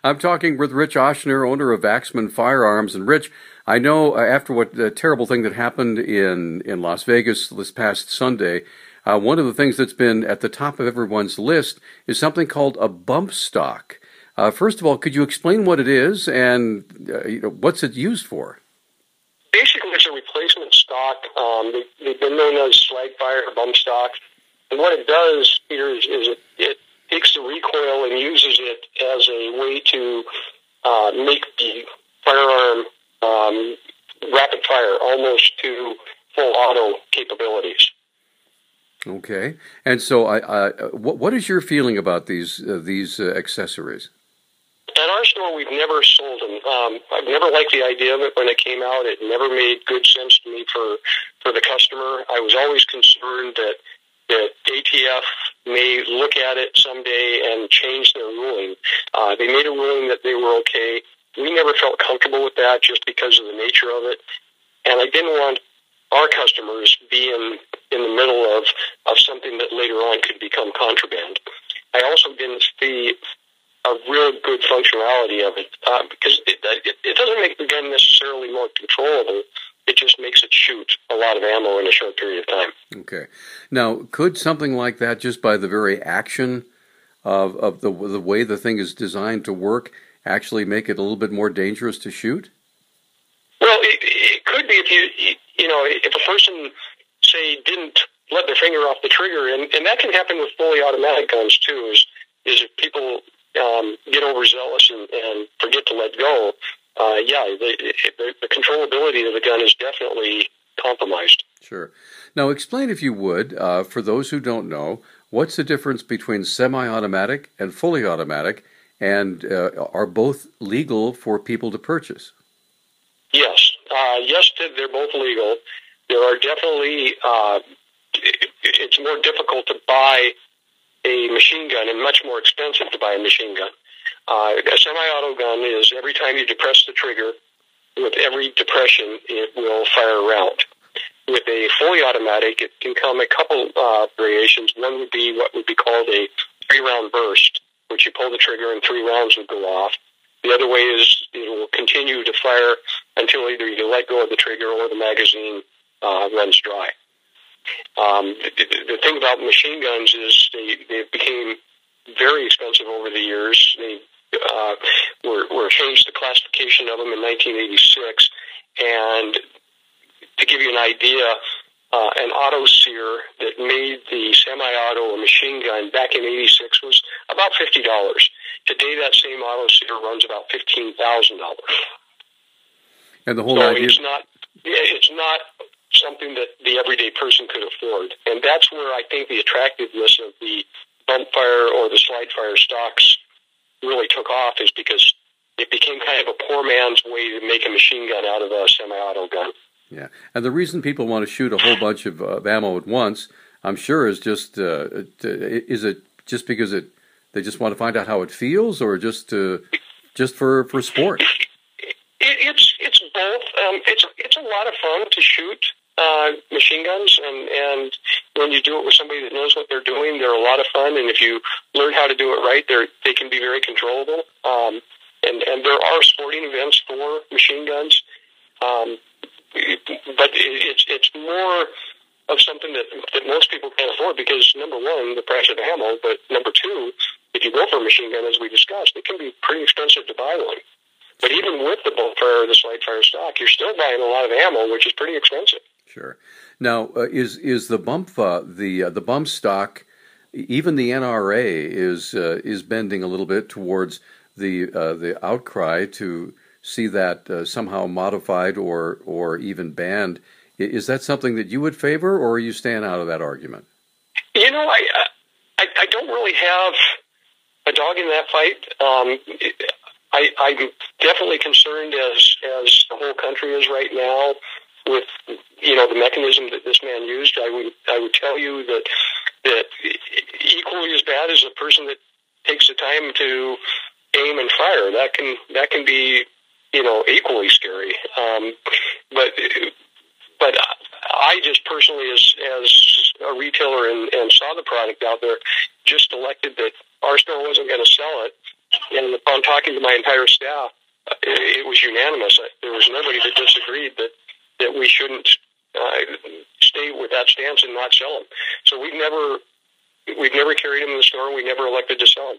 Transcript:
I'm talking with Rich Oshner, owner of Axman Firearms. And Rich, I know after what the terrible thing that happened in Las Vegas this past Sunday, one of the things that's been at the top of everyone's list is something called a bump stock. First of all, could you explain what it is and what's it used for? Basically, it's a replacement stock. They've been known as slag fire or bump stock. And what it does here is it takes the recoil and uses it as a way to make the firearm rapid fire, almost to full auto capabilities. Okay, and so what is your feeling about these accessories? At our store, we've never sold them. I've never liked the idea of it when it came out. It never made good sense to me for the customer. I was always concerned that ATF may look at it someday and change their ruling. They made a ruling that they were okay. We never felt comfortable with that just because of the nature of it. And I didn't want our customers being in the middle of something that later on could become contraband. I also didn't see a real good functionality of it because it doesn't make the gun necessarily more controllable. It just makes it shoot a lot of ammo in a short period of time. Okay. Now, could something like that, just by the very action of the way the thing is designed to work, actually make it a little bit more dangerous to shoot? Well, it could be if a person, say, didn't let their finger off the trigger, and that can happen with fully automatic guns too, is if people get overzealous and forget to let go, the controllability of the gun is definitely compromised. Sure. Now, explain, if you would, for those who don't know, what's the difference between semi-automatic and fully automatic, and are both legal for people to purchase? Yes. Yes, they're both legal. There are definitely, it's more difficult to buy a machine gun and much more expensive to buy a machine gun. A semi-auto gun is every time you depress the trigger, with every depression, it will fire a round. With a fully automatic, it can come a couple variations. One would be what would be called a 3-round burst, which you pull the trigger and 3 rounds would go off. The other way is it will continue to fire until either you let go of the trigger or the magazine runs dry. The thing about machine guns is they became very expensive over the years. They were changed the classification of them in 1986, and to give you an idea, an auto sear that made the semi-auto a machine gun back in '86 was about $50. Today, that same auto sear runs about $15,000. And the whole idea, it's not something that the everyday person could afford, and that's where I think the attractiveness of the bump fire or the slide fire stocks really took off, is because it became kind of a poor man's way to make a machine gun out of a semi-auto gun. Yeah, and the reason people want to shoot a whole bunch of ammo at once, I'm sure, is just is it just because they just want to find out how it feels, or just for sport? It's both. It's a lot of fun to shoot machine guns, and when you do it with somebody that knows what they're doing, they're a lot of fun. And if you learn how to do it right, they can be very controllable. And there are sporting events for machine guns, but it's more of something that most people can't afford, because number one, the price of ammo, but number two, if you go for a machine gun, as we discussed, it can be pretty expensive to buy one. But even with the bump fire or the slide fire stock, you're still buying a lot of ammo, which is pretty expensive. Sure. Now, is the bump stock, even the NRA is bending a little bit towards the outcry to see that somehow modified or even banned. Is that something that you would favor, or are you staying out of that argument? You know, I don't really have a dog in that fight. I'm definitely concerned, as the whole country is right now, with the mechanism that this man used. I would tell you that equally as bad as a person that takes the time to aim and fire, that can be equally scary. But I just personally, as a retailer and saw the product out there, just elected that our store wasn't going to sell it And upon talking to my entire staff, it was unanimous. There was nobody that disagreed that we shouldn't stay with that stance and not sell them. So we've never carried them in the store. We never elected to sell them.